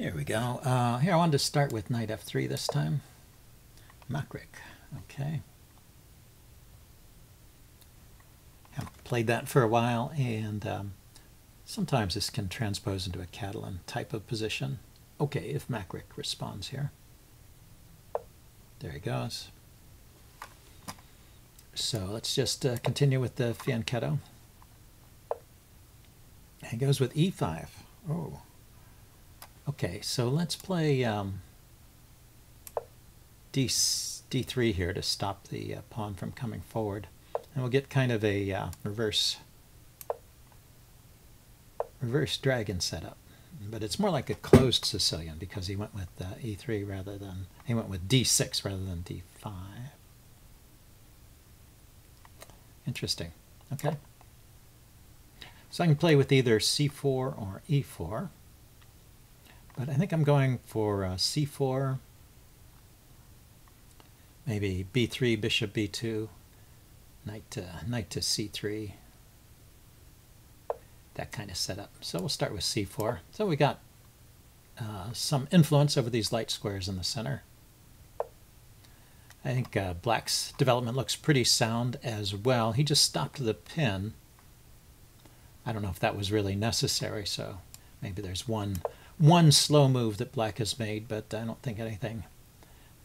Here we go. Here I wanted to start with knight f3 this time. Makrik. Okay. Haven't played that for a while, and sometimes this can transpose into a Catalan type of position. Okay, if Makrik responds here. There he goes. So let's just continue with the fianchetto. He goes with e5. Oh. Okay, so let's play d3 here to stop the pawn from coming forward. And we'll get kind of a reverse dragon setup. But it's more like a closed Sicilian because he went with e3 rather than, he went with d6 rather than d5. Interesting. Okay. So I can play with either c4 or e4. But I think I'm going for c4, maybe b3, bishop b2, knight to c3, that kind of setup. So we'll start with c4. So we got some influence over these light squares in the center. I think Black's development looks pretty sound as well. He just stopped the pin. I don't know if that was really necessary, so maybe there's one slow move that Black has made, but I don't think anything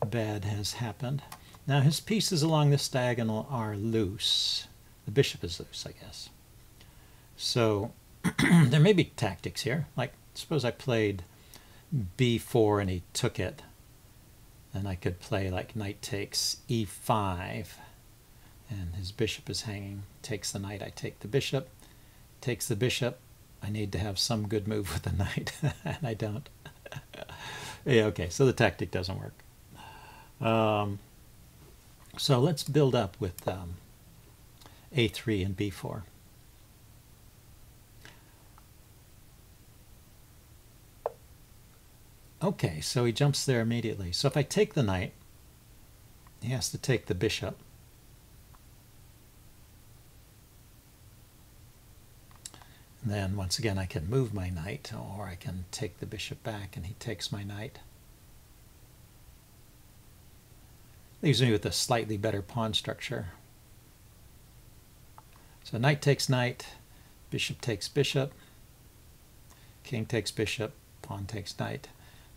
bad has happened. Now his pieces along this diagonal are loose. The bishop is loose, I guess. So there may be tactics here. Like, suppose I played b4 and he took it. Then I could play like knight takes e5, and his bishop is hanging. Takes the knight, I take the bishop. Takes the bishop. I need to have some good move with the knight, and I don't. Yeah, okay, so the tactic doesn't work. So let's build up with a3 and b4. Okay, so he jumps there immediately. So if I take the knight, he has to take the bishop. And then once again I can move my knight, or I can take the bishop back and he takes my knight. Leaves me with a slightly better pawn structure. So knight takes knight, bishop takes bishop, king takes bishop, pawn takes knight.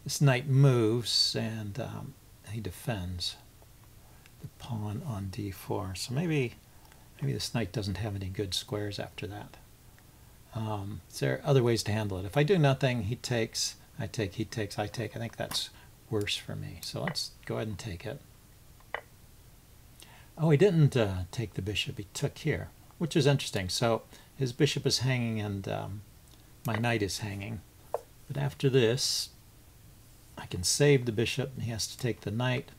This knight moves and he defends the pawn on d4. So maybe this knight doesn't have any good squares after that. There are other ways to handle it. If I do nothing, he takes, I take, he takes, I take. I think that's worse for me. So let's go ahead and take it. Oh, he didn't take the bishop. He took here, which is interesting. So his bishop is hanging and my knight is hanging. But after this, I can save the bishop. He has to take the knight.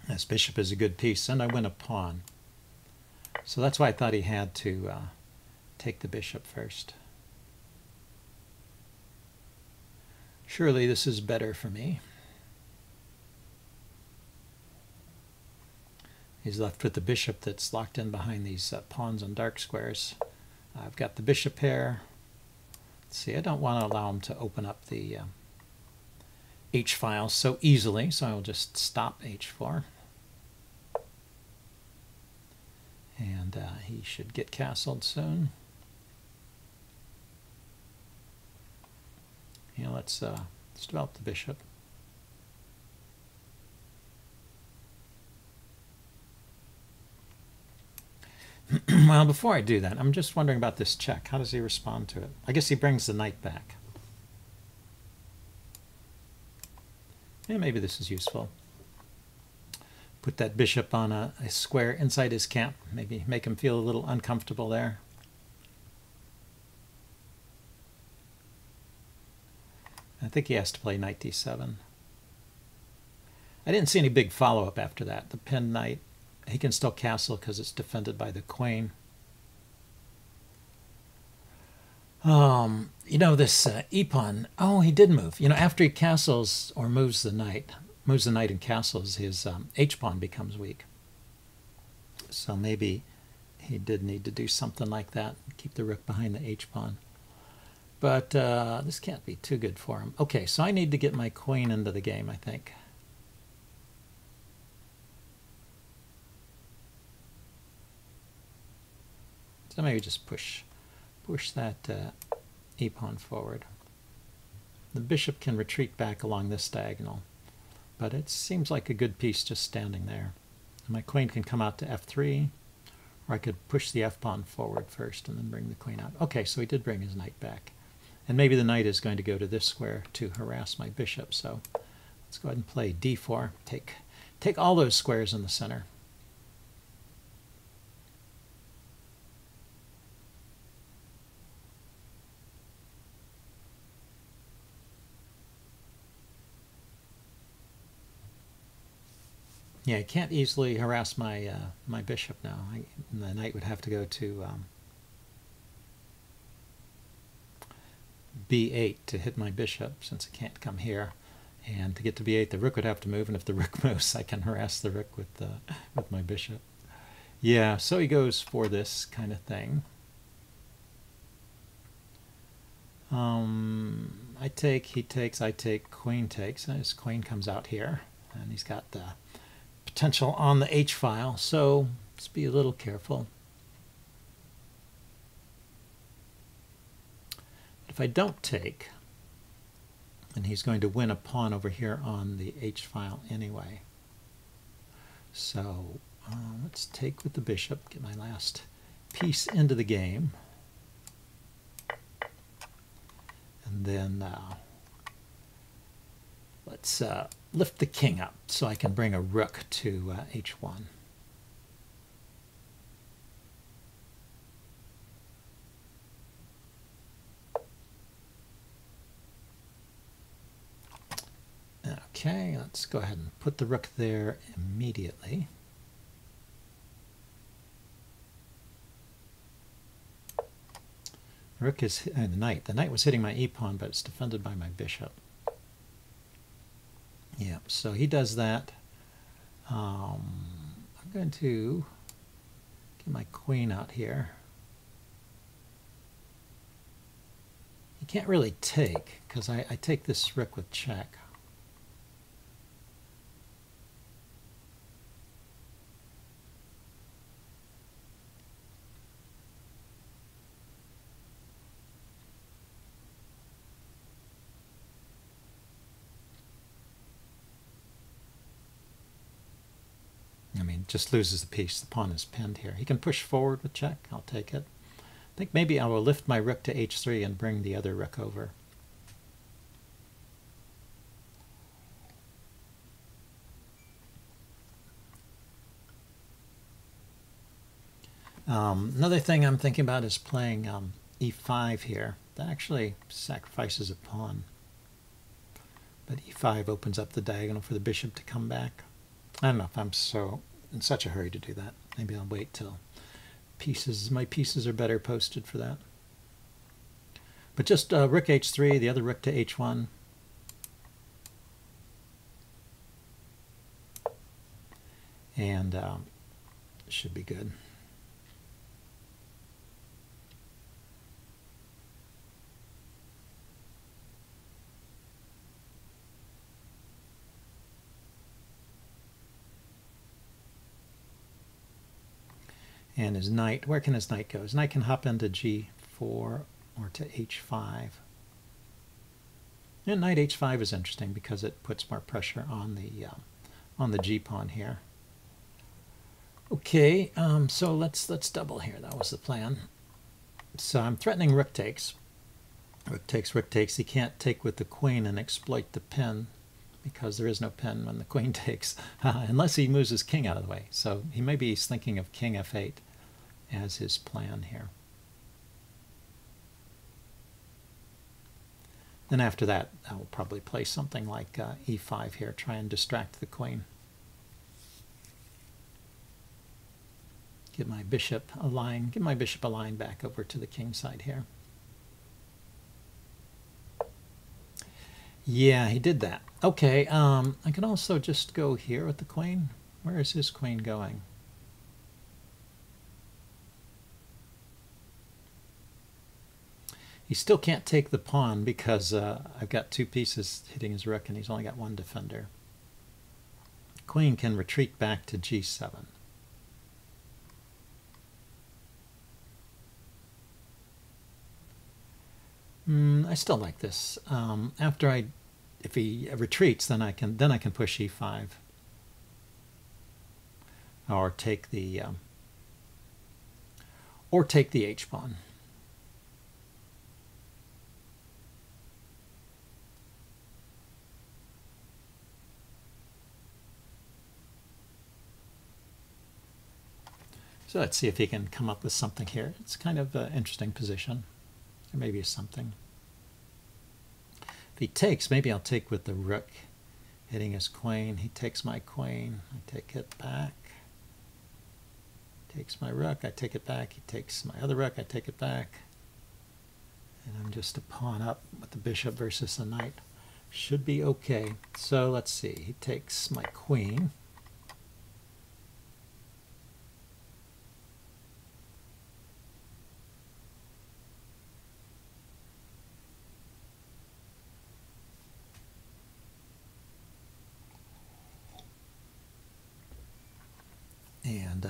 This bishop is a good piece, and I win a pawn. So that's why I thought he had to take the bishop first. Surely this is better for me. He's left with the bishop that's locked in behind these pawns and dark squares. I've got the bishop here. Let's see, I don't want to allow him to open up the h-file so easily, so I'll just stop h4. And he should get castled soon. Yeah, let's develop the bishop. Well, before I do that, I'm just wondering about this check. How does he respond to it? I guess he brings the knight back. Yeah, maybe this is useful. Put that bishop on a square inside his camp. Maybe make him feel a little uncomfortable there. I think he has to play knight d7. I didn't see any big follow-up after that. The pinned knight, he can still castle because it's defended by the queen. You know, this e-pawn, oh, he did move. You know, after he castles or moves the knight and castles, his h-pawn becomes weak. So maybe he did need to do something like that, keep the rook behind the h-pawn. But this can't be too good for him. Okay, so I need to get my queen into the game, I think. So maybe just push that e-pawn forward. The bishop can retreat back along this diagonal, but it seems like a good piece just standing there. My queen can come out to f3, or I could push the f-pawn forward first and then bring the queen out. Okay, so he did bring his knight back. And maybe the knight is going to go to this square to harass my bishop, so let's go ahead and play d4. Take all those squares in the center. Yeah, I can't easily harass my my bishop now. The knight would have to go to b8 to hit my bishop, since it can't come here. And to get to b8, the rook would have to move, and if the rook moves, I can harass the rook with my bishop. Yeah, so he goes for this kind of thing. I take, he takes, I take, queen takes, and his queen comes out here, and he's got the potential on the H file, so let's be a little careful. If I don't take, then he's going to win a pawn over here on the H file anyway. So let's take with the bishop, get my last piece into the game, and then let's lift the king up so I can bring a rook to h1. Okay, let's go ahead and put the rook there immediately. The rook is the knight. The knight was hitting my e-pawn, but it's defended by my bishop. Yeah, so he does that. I'm going to get my queen out here. You can't really take, because I take this rook with check. I mean, just loses the piece. The pawn is pinned here. He can push forward with check. I'll take it. I think maybe I will lift my rook to h3 and bring the other rook over. Another thing I'm thinking about is playing e5 here. That actually sacrifices a pawn. But e5 opens up the diagonal for the bishop to come back. I don't know if I'm in such a hurry to do that. Maybe I'll wait till my pieces are better posted for that. But just rook h3, the other rook to h1. And should be good. And his knight, where can his knight go? His knight can hop into g4 or to h5. And knight h5 is interesting because it puts more pressure on the g-pawn here. Okay, so let's double here. That was the plan. So I'm threatening rook takes. Rook takes, rook takes. He can't take with the queen and exploit the pin, because there is no pin when the queen takes, unless he moves his king out of the way. So he maybe he's thinking of king f8 as his plan here. Then after that, I will probably play something like e5 here, try and distract the queen. Get my bishop a line back over to the king side here. Yeah, he did that. Okay, I can also just go here with the queen. Where is his queen going? He still can't take the pawn because I've got two pieces hitting his rook and he's only got one defender. Queen can retreat back to g7. I still like this. If he retreats, then I can push e5 or take the h pawn. So let's see if he can come up with something here. It's kind of an interesting position. There maybe is something. If he takes, maybe I'll take with the rook hitting his queen. He takes my queen. I take it back. Takes my rook. I take it back. He takes my other rook. I take it back. And I'm just a pawn up with the bishop versus a knight. Should be okay. So let's see. He takes my queen. And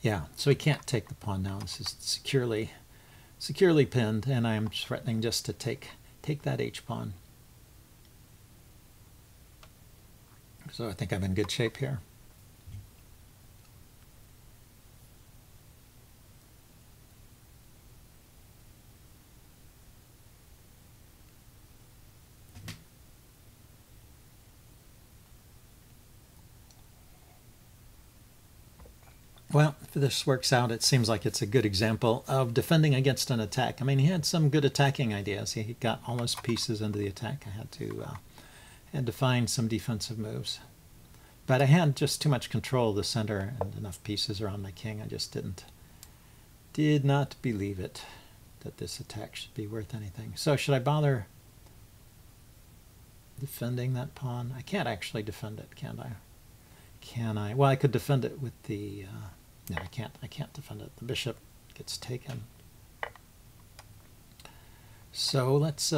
yeah, so he can't take the pawn now. This is securely pinned, and I'm threatening just to take that h pawn. So I think I'm in good shape here. Well, if this works out, it seems like it's a good example of defending against an attack. I mean, he had some good attacking ideas. He got all his pieces into the attack. I had to find some defensive moves. But I had just too much control of the center and enough pieces around my king. I just did not believe it that this attack should be worth anything. So should I bother defending that pawn? I can't actually defend it, can I? Can I? Well, I could defend it with the... no, I can't defend it. The bishop gets taken. So let's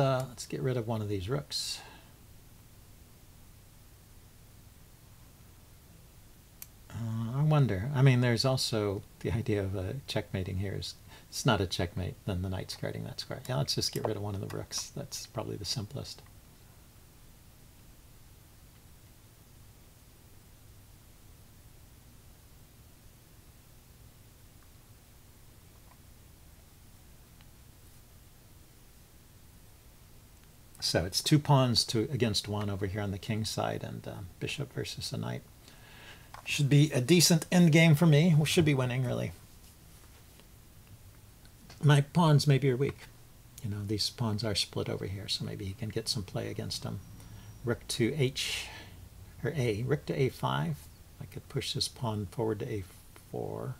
get rid of one of these rooks. I wonder. I mean, there's also the idea of checkmating here. It's not a checkmate. Then the knight's guarding that square. Yeah, let's just get rid of one of the rooks. That's probably the simplest. So it's two pawns against one over here on the king's side, and bishop versus a knight. Should be a decent endgame for me. We should be winning, really. My pawns maybe are weak. You know, these pawns are split over here, so maybe he can get some play against them. Rook to H, or A. Rook to A5. I could push this pawn forward to A4.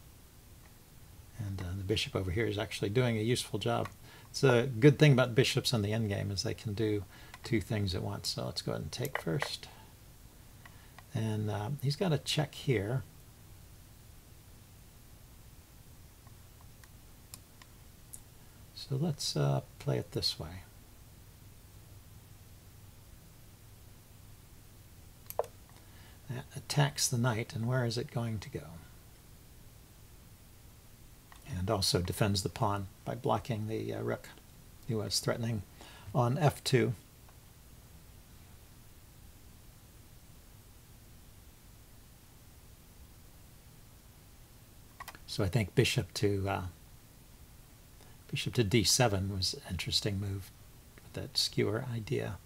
And the bishop over here is actually doing a useful job. It's a good thing about bishops in the endgame is they can do two things at once. So let's go ahead and take first. And he's got a check here. So let's play it this way. That attacks the knight, and where is it going to go? And also defends the pawn by blocking the rook. He was threatening on f2. So I think bishop to d7 was an interesting move with that skewer idea.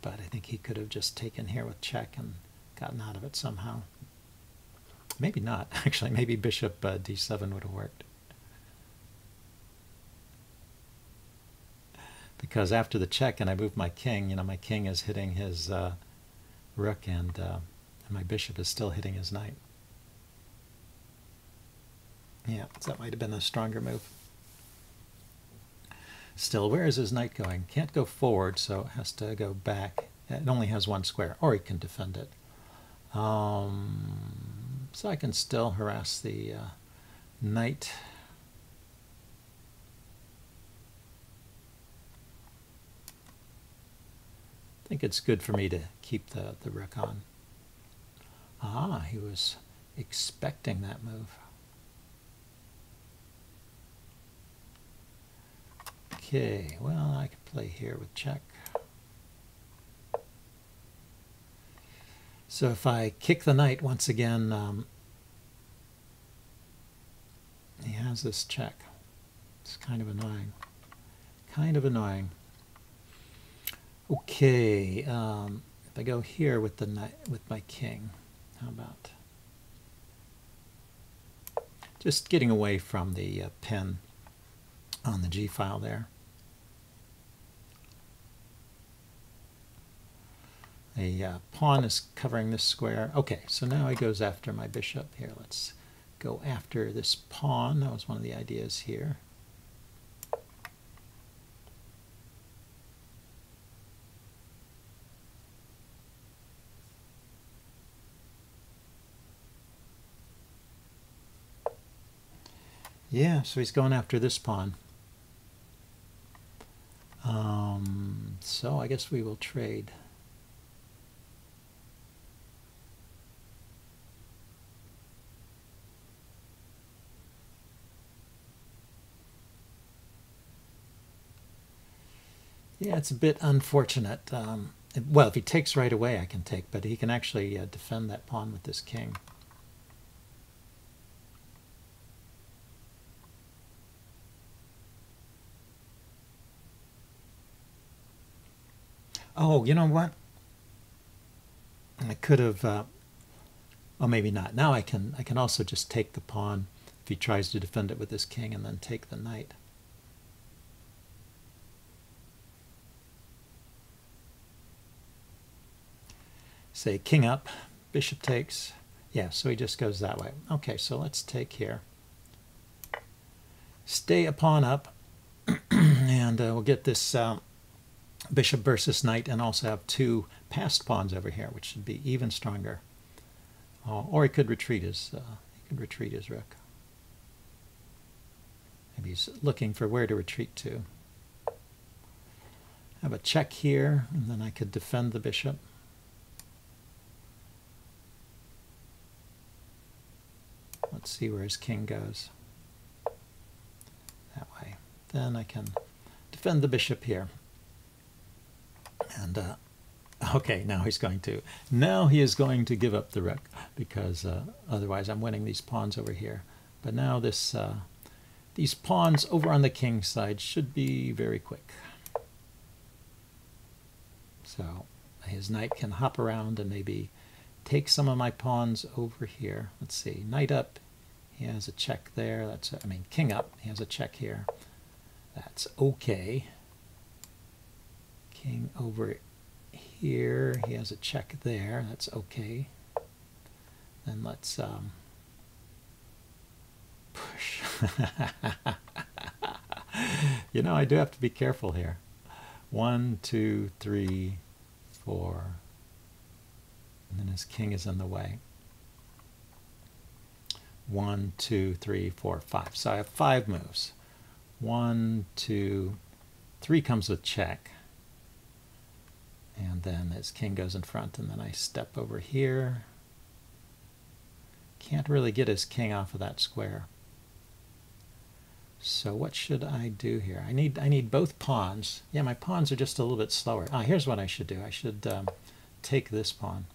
But I think he could have just taken here with check and gotten out of it somehow. Maybe not. Actually, maybe bishop d7 would have worked. Because after the check and I move my king, you know, my king is hitting his rook, and my bishop is still hitting his knight. Yeah, so that might have been a stronger move. Still, where is his knight going? Can't go forward, so it has to go back. It only has one square, or he can defend it. So I can still harass the knight. think it's good for me to keep the rook on. Ah, he was expecting that move. Okay, well, I could play here with check. So if I kick the knight once again, he has this check. It's kind of annoying. Kind of annoying. Okay, if I go here with the knight, with my king, how about just getting away from the pin on the G file there? A pawn is covering this square. Okay, so now he goes after my bishop here. Let's go after this pawn. That was one of the ideas here. Yeah, so he's going after this pawn. So I guess we will trade. Yeah, it's a bit unfortunate. Well, if he takes right away, I can take, but he can actually defend that pawn with this king. Oh, you know what? I could have, oh, maybe not. Now I can also just take the pawn if he tries to defend it with this king and then take the knight. Say king up, bishop takes. Yeah, so he just goes that way. Okay, so let's take here. Stay a pawn up, and we'll get this bishop versus knight, and also have two passed pawns over here, which should be even stronger. Or he could retreat his rook. Maybe he's looking for where to retreat to. Have a check here, and then I could defend the bishop. Let's see where his king goes. That way. Then I can defend the bishop here. And okay, now he is going to give up the rook, because otherwise I'm winning these pawns over here. But now these pawns over on the king's side should be very quick. So his knight can hop around and maybe take some of my pawns over here. Let's see, knight up, he has a check there. King up, he has a check here. That's okay. King over here, he has a check there. That's okay. Then let's push. You know, I do have to be careful here. 1, 2, 3, 4. And then his king is in the way. 1, 2, 3, 4, 5. So I have 5 moves. 1, 2, 3 comes with check. And then his king goes in front, and then I step over here. Can't really get his king off of that square. So what should I do here? I need both pawns. Yeah, my pawns are just a little bit slower. Here's what I should do. I should take this pawn.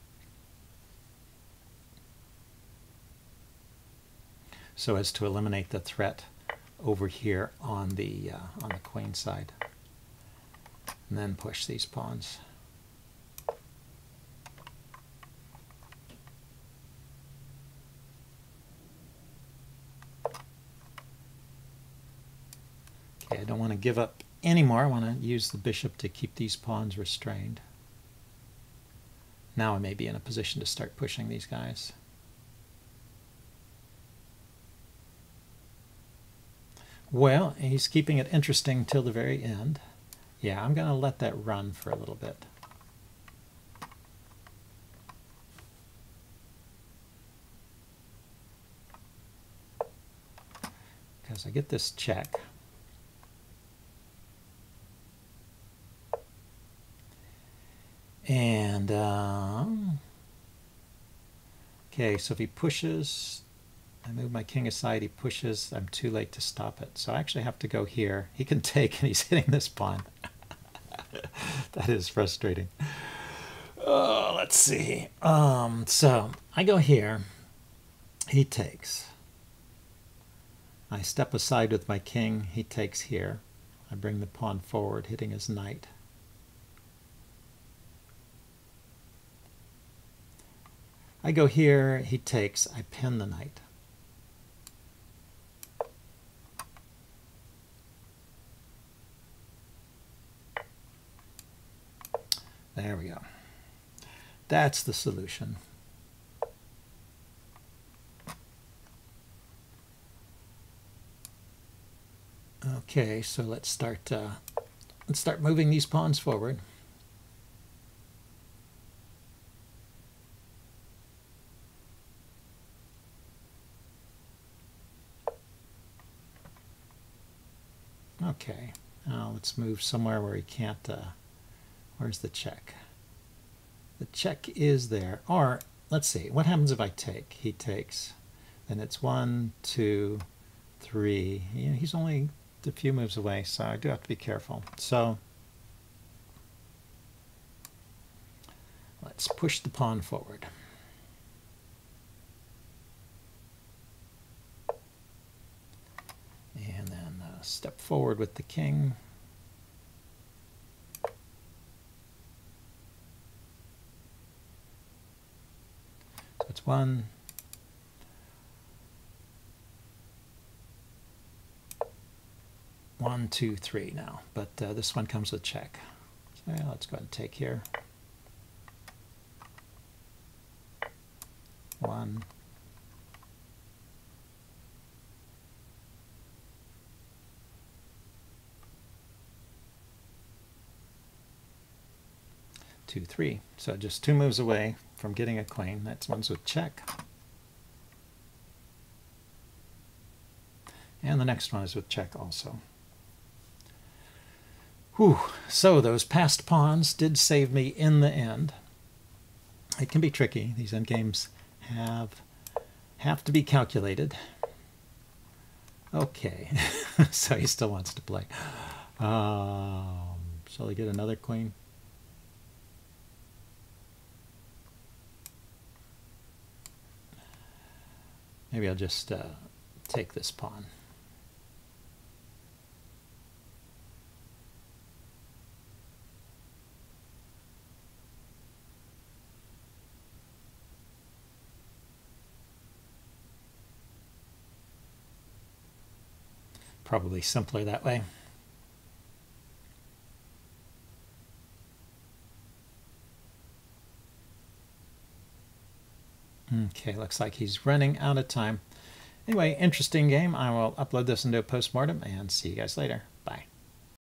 So as to eliminate the threat over here on the queen side. And then push these pawns. Okay, I don't want to give up anymore. I want to use the bishop to keep these pawns restrained. Now I may be in a position to start pushing these guys. Well, he's keeping it interesting till the very end. Yeah, I'm going to let that run for a little bit. Because I get this check. And okay, so if he pushes, I move my king aside, he pushes, I'm too late to stop it. So I actually have to go here. He can take, and he's hitting this pawn. That is frustrating. Oh, let's see. So I go here. He takes. I step aside with my king. He takes here. I bring the pawn forward, hitting his knight. I go here. He takes. I pin the knight. There we go. That's the solution. Okay, so let's start moving these pawns forward. Okay, now let's move somewhere where he can't. Where's the check? The check is there. Or let's see, what happens if I take? He takes. Then it's 1, 2, 3. Yeah, he's only a few moves away, so I do have to be careful. So let's push the pawn forward. And then step forward with the king. So it's 1, 1, 2, 3 now, but this one comes with check. So yeah, let's go ahead and take here. 1, 2, 3. So just 2 moves away from getting a queen. That's one's with check. And the next one is with check also. Whew. So those passed pawns did save me in the end. It can be tricky. These endgames have to be calculated. Okay, so he still wants to play. Shall I get another queen? Maybe I'll just take this pawn. Probably simpler that way. Okay, looks like he's running out of time. Anyway, interesting game. I will upload this into a postmortem and see you guys later.